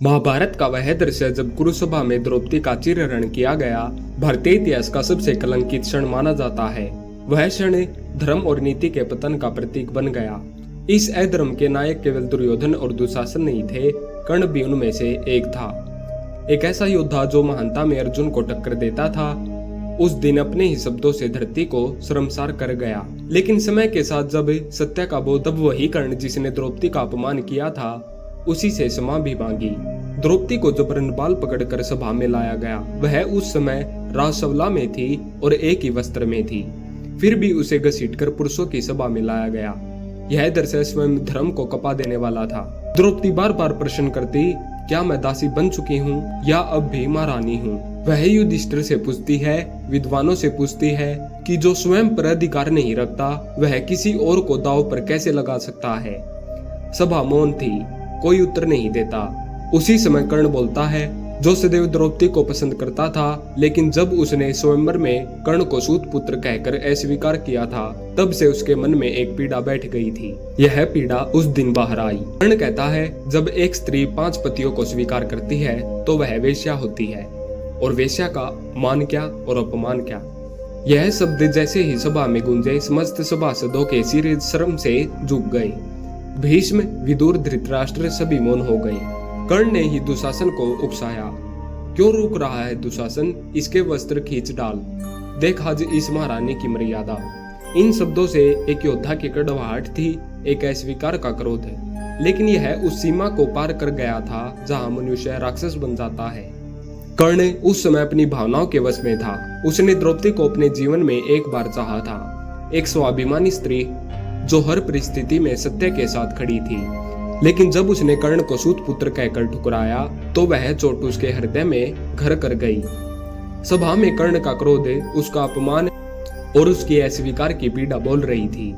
महाभारत का वह दृश्य जब कुरुसभा में द्रौपदी का चिरहरण किया गया, भारतीय इतिहास का सबसे कलंकित क्षण माना जाता है। वह क्षण धर्म और नीति के पतन का प्रतीक बन गया। इस अधर्म के नायक केवल दुर्योधन और दुशासन नहीं थे, कर्ण भी उनमें से एक था। एक ऐसा योद्धा जो महानता में अर्जुन को टक्कर देता था, उस दिन अपने ही शब्दों से धरती को शर्मसार कर गया। लेकिन समय के साथ जब सत्य का बोध, तब वही कर्ण जिसने द्रौपदी का अपमान किया था, उसी से क्षमा भी मांगी। द्रौपदी को जबरन बाल पकड़कर सभा में लाया गया। वह उस समय राजसभा में थी और एक ही वस्त्र में थी, फिर भी उसे घसीटकर पुरुषों की सभा में लाया गया। यह दृश्य स्वयं धर्म को कपा देने वाला था। द्रौपदी बार बार प्रश्न करती, क्या मैं दासी बन चुकी हूँ या अब भी महारानी हूँ? वह युधिष्ठिर से पूछती है, विद्वानों से पूछती है कि जो स्वयं पर अधिकार नहीं रखता, वह किसी और को दांव पर कैसे लगा सकता है? सभा मौन थी, कोई उत्तर नहीं देता। उसी समय कर्ण बोलता है, जो सदैव द्रौपदी को पसंद करता था, लेकिन जब उसने स्वयंवर में कर्ण को सूत पुत्र कहकर अस्वीकार किया था, तब से उसके मन में एक पीड़ा बैठ गई थी। यह पीड़ा उस दिन बाहर आई। कर्ण कहता है, जब एक स्त्री 5 पतियों को स्वीकार करती है तो वह वेश्या होती है, और वेश्या का मान क्या और अपमान क्या? यह शब्द जैसे ही सभा में गूंजे, समस्त सभासदों के सिर शर्म से झुक गए। भीष्म, विदुर, धृतराष्ट्र सभी मौन हो गए। कर्ण ने ही दुशासन को उकसाया, क्यों रुक रहा है दुशासन? इसके वस्त्र खींच डाल, देख आज इस महारानी की मर्यादा। इन शब्दों से एक योद्धा की कड़वाहट थी, एक अस्वीकार का क्रोध है। लेकिन यह उस सीमा को पार कर गया था जहां मनुष्य राक्षस बन जाता है। कर्ण उस समय अपनी भावनाओं के वश में था। उसने द्रौपदी को अपने जीवन में एक बार चाहा था, एक स्वाभिमानी स्त्री जो हर परिस्थिति में सत्य के साथ खड़ी थी। लेकिन जब उसने कर्ण को सूत पुत्र कहकर ठुकराया, तो वह चोट उसके हृदय में घर कर गई। सभा में कर्ण का क्रोध, उसका अपमान और उसकी अस्वीकार की पीड़ा बोल रही थी।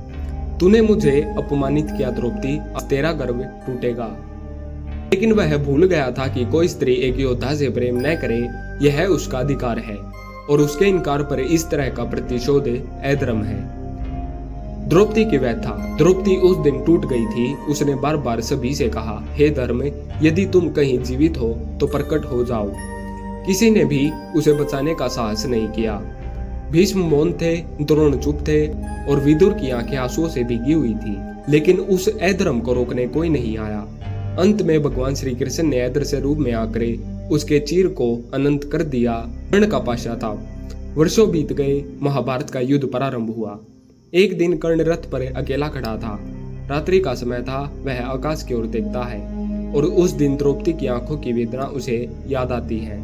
तूने मुझे अपमानित किया द्रौपदी, अब तेरा गर्व टूटेगा। लेकिन वह भूल गया था कि कोई स्त्री एक योद्धा से प्रेम न करे, यह उसका अधिकार है, और उसके इनकार पर इस तरह का प्रतिशोध अधर्म है। द्रौपदी की व्यथा। द्रौपदी उस दिन टूट गई थी। उसने बार बार सभी से कहा, हे धर्म, यदि तुम कहीं जीवित हो तो प्रकट हो जाओ। किसी ने भी उसे बचाने का साहस नहीं किया। भीष्म मौन थे, द्रोण चुप थे, और विदुर की आंखें आंसुओं से भीगी हुई थी। लेकिन उस अधर्म को रोकने कोई नहीं आया। अंत में भगवान श्री कृष्ण ने अदृश्य रूप में आकर उसके चीर को अनंत कर दिया। कर्ण का पश्चाताप। वर्षों बीत गए, महाभारत का युद्ध प्रारंभ हुआ। एक दिन कर्ण रथ पर अकेला खड़ा था। रात्रि का समय था। वह आकाश की ओर देखता है, और उस दिन द्रौपदी की आंखों की वेदना उसे याद आती है।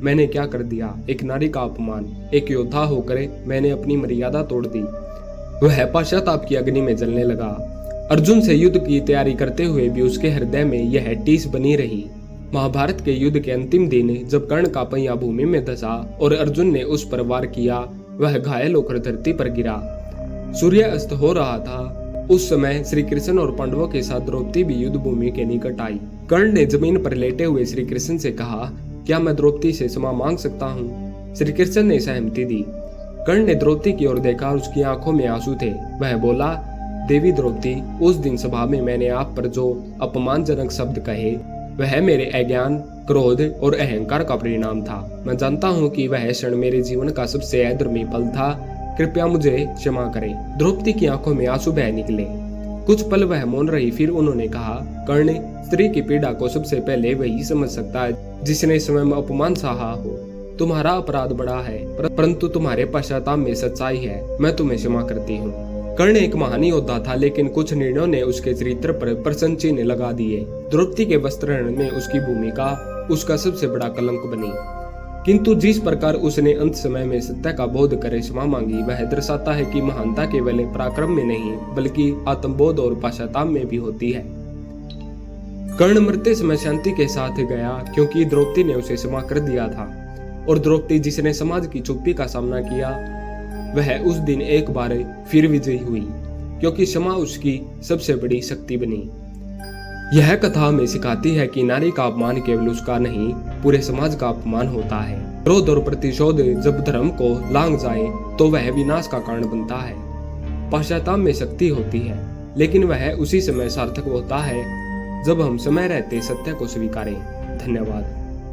मैंने क्या कर दिया? एक नारी का अपमान। एक योद्धा होकर मैंने अपनी मर्यादा तोड़ दी। वह पश्चाताप की अग्नि में जलने लगा। अर्जुन से युद्ध की तैयारी करते हुए भी उसके हृदय में यह टीस बनी रही। महाभारत के युद्ध के अंतिम दिन जब कर्ण का पहिया भूमि में धंसा और अर्जुन ने उस पर वार किया, वह घायल होकर धरती पर गिरा। सूर्य अस्त हो रहा था। उस समय श्री कृष्ण और पांडवों के साथ द्रौपदी भी युद्ध भूमि के निकट आई। कर्ण ने जमीन पर लेटे हुए श्री कृष्ण से कहा, क्या मैं द्रौपदी से क्षमा मांग सकता हूँ? श्री कृष्ण ने सहमति दी। कर्ण ने द्रौपदी की ओर देखा, उसकी आंखों में आंसू थे। वह बोला, देवी द्रौपदी, उस दिन सभा में मैंने आप पर जो अपमानजनक शब्द कहे, वह मेरे अज्ञान, क्रोध और अहंकार का परिणाम था। मैं जानता हूँ कि वह क्षण मेरे जीवन का सबसे अधर्मी पल था। कृपया मुझे क्षमा करें। द्रौपदी की आंखों में आंसू बह निकले। कुछ पल वह मौन रही, फिर उन्होंने कहा, कर्ण, स्त्री की पीड़ा को सबसे पहले वही समझ सकता है जिसने स्वयं अपमान सहा हो। तुम्हारा अपराध बड़ा है, परंतु तुम्हारे पश्चाताप में सच्चाई है। मैं तुम्हें क्षमा करती हूँ। कर्ण एक महान योद्धा था, लेकिन कुछ निर्णयों ने उसके चरित्र पर प्रश्न चिन्ह लगा दिए। द्रौपदी के वस्त्रहरण में उसकी भूमिका उसका सबसे बड़ा कलंक बनी। किंतु जिस प्रकार उसने अंत समय में सत्य का बोध करे क्षमा मांगी, वह दर्शाता है कि महानता केवल पराक्रम में नहीं, बल्कि आत्मबोध और पश्चाताप में भी होती है। कर्ण मरते समय शांति के साथ गया, क्योंकि द्रौपदी ने उसे क्षमा कर दिया था। और द्रौपदी, जिसने समाज की चुप्पी का सामना किया, वह उस दिन एक बार फिर विजयी हुई, क्योंकि क्षमा उसकी सबसे बड़ी शक्ति बनी। यह कथा हमें सिखाती है कि नारी का अपमान केवल उसका नहीं, पूरे समाज का अपमान होता है। क्रोध और प्रतिशोध जब धर्म को लांघ जाए तो वह विनाश का कारण बनता है। पश्चाताप में शक्ति होती है, लेकिन वह उसी समय सार्थक होता है जब हम समय रहते सत्य को स्वीकारें। धन्यवाद।